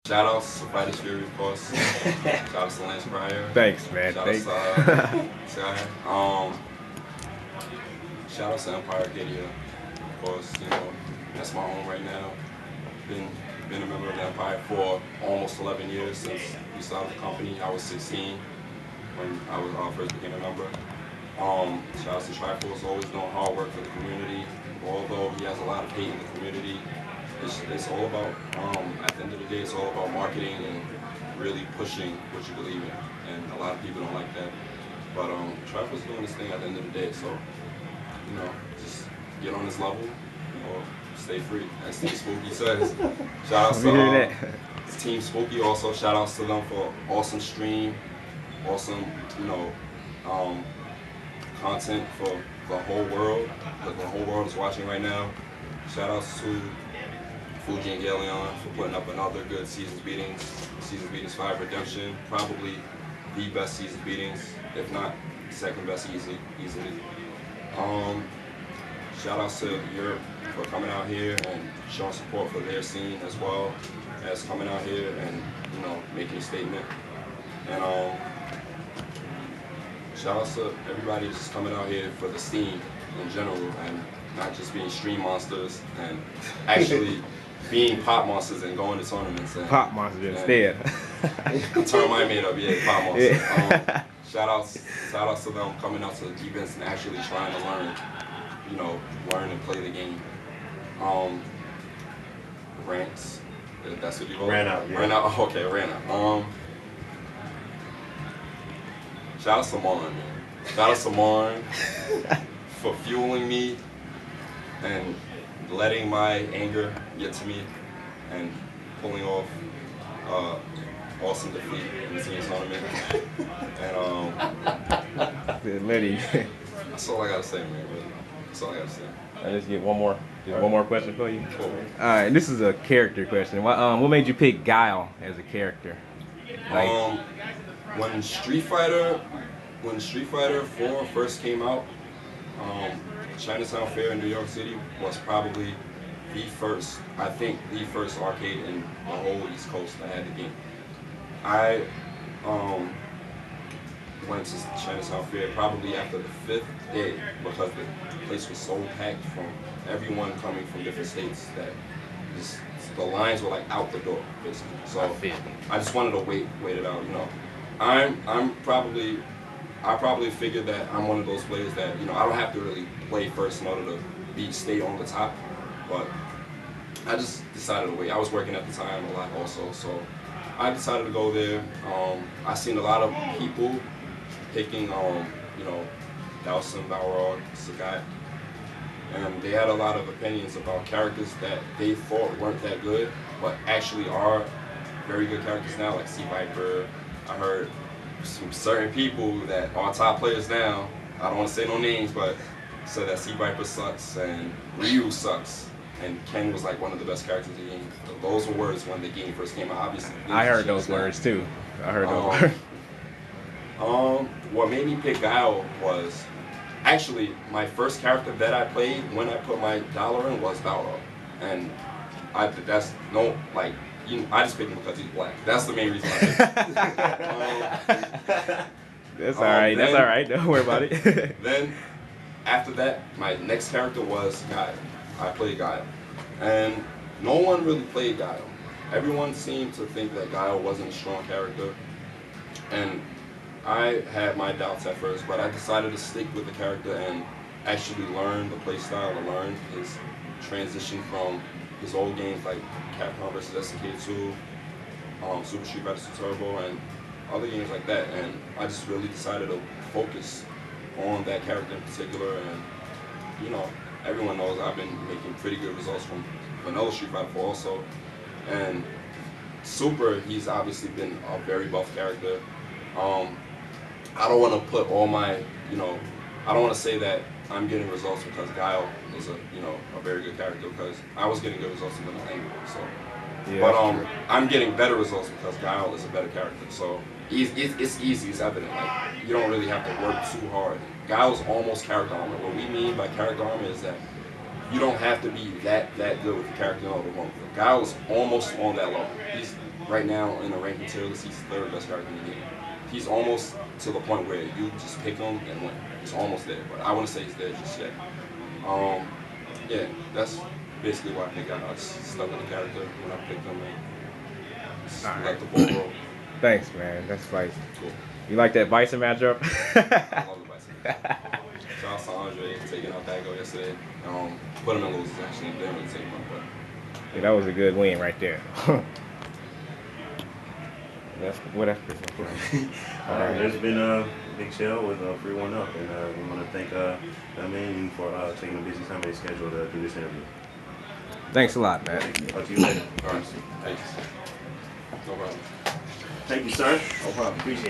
Shout outs to Fighters Fury, of course. Shout outs to Lance Pryor. Thanks, man. Shout Thanks. outs to shout outs to Empire Arcadia. Of course, you know, that's my home right now. Been a member of the Empire for almost 11 years since we started the company. I was 16 when I was first became a member. Shout out to Triforce, always doing hard work for the community. Although he has a lot of hate in the community, it's all about, at the end of the day, it's all about marketing and really pushing what you believe in. And a lot of people don't like that. But Triforce is doing this thing at the end of the day, so, you know, just get on this level or stay free, as Team Spooky says. Shout out to Team Spooky also, shout outs to them for awesome stream, awesome, you know, content for the whole world. The whole world is watching right now. Shout outs to Fuji and Galeon for putting up another good Seasons Beatings. Seasons Beatings 5 Redemption, probably the best Seasons Beatings, if not second best easily. Shout outs to Europe for coming out here and showing support for their scene as well as coming out here and, you know, making a statement. And shout outs to everybody just coming out here for the scene in general and not just being stream monsters and actually being pop monsters and going to tournaments. And, pop monsters instead. The term I made up, yeah, pop monsters. Yeah. Shout outs to them coming out to the events and actually trying to learn, you know, learn and play the game. Rants, that's what you call it? Ran out, yeah. Ran out, okay, ran out. Shout out to Marn, man. Shout out to Marn for fueling me and letting my anger get to me and pulling off awesome defeat in the team tournament. And that's all I gotta say, man. Really. That's all I gotta say. I'll just get one more question for you. Cool. All right, this is a character question. What made you pick Guile as a character? Like, when Street Fighter 4 first came out, Chinatown Fair in New York City was probably the first arcade in the whole East Coast that had the game. I went to Chinatown Fair probably after the 5th day because the place was so packed from everyone coming from different states that the lines were like out the door, basically. So I just wanted to wait it out, you know. I probably figured that I'm one of those players that, you know, I don't have to really play first in order to stay on the top, but I just decided to wait. I was working at the time a lot also, so I decided to go there. I seen a lot of people picking, you know, Dowson, Balrog, Sagat, and they had a lot of opinions about characters that they thought weren't that good, but actually are very good characters now, like Sea Viper. I heard some certain people that are top players now, I don't want to say no names, but said that Sea Viper sucks and Ryu sucks. And Ken was like one of the best characters in the game. Those were words when the game first came out, obviously. I heard those words too. I heard those words. What made me pick Guile was actually my first character that I played when I put my dollar in was Balrog. And I just picked him because he's black. That's the main reason I picked him. That's alright, that's alright, don't worry about it. Then, after that, my next character was Guile. I played Guile. And no one really played Guile. Everyone seemed to think that Guile wasn't a strong character. And I had my doubts at first, but I decided to stick with the character and actually learn the playstyle, to learn his transition from his old games like Capcom vs. SNK 2, Super Street Fighter 2 Turbo, and other games like that. And I just really decided to focus on that character in particular. And, you know, everyone knows I've been making pretty good results from vanilla Street Fighter 4 also. And Super, he's obviously been a very buff character. I don't want to put all my, you know, I don't want to say that I'm getting results because Guile is a very good character, because I was getting good results in vanilla anyway. So, yeah, but I'm getting better results because Guile is a better character. So it's easy, it's evident. Like, you don't really have to work too hard. Guile's almost character armor. What we mean by character armor is that you don't have to be that good with the character in order to run. Guile's almost on that level. right now in the ranking tier list, he's the third best character in the game. He's almost to the point where you just pick him and win. It's almost there, but I wouldn't say he's there just yet. Yeah, that's basically why I picked out. I just stuck with the character when I picked him and just let the ball roll. Thanks, man. That's like, Cool. you like that Bison matchup? I love the Bison. Shout out to Andre taking out Bago yesterday. Put him in losers actually. Didn't really take him out, but Yeah, that was a good win right there. That's what that's There's been a big show with Free One Up, and we want to thank Dieminion for taking a busy time in their schedule to do this interview. Thanks a lot, man. Talk to you later. all right. Thanks. No problem. Thank you, sir. No problem. Appreciate it.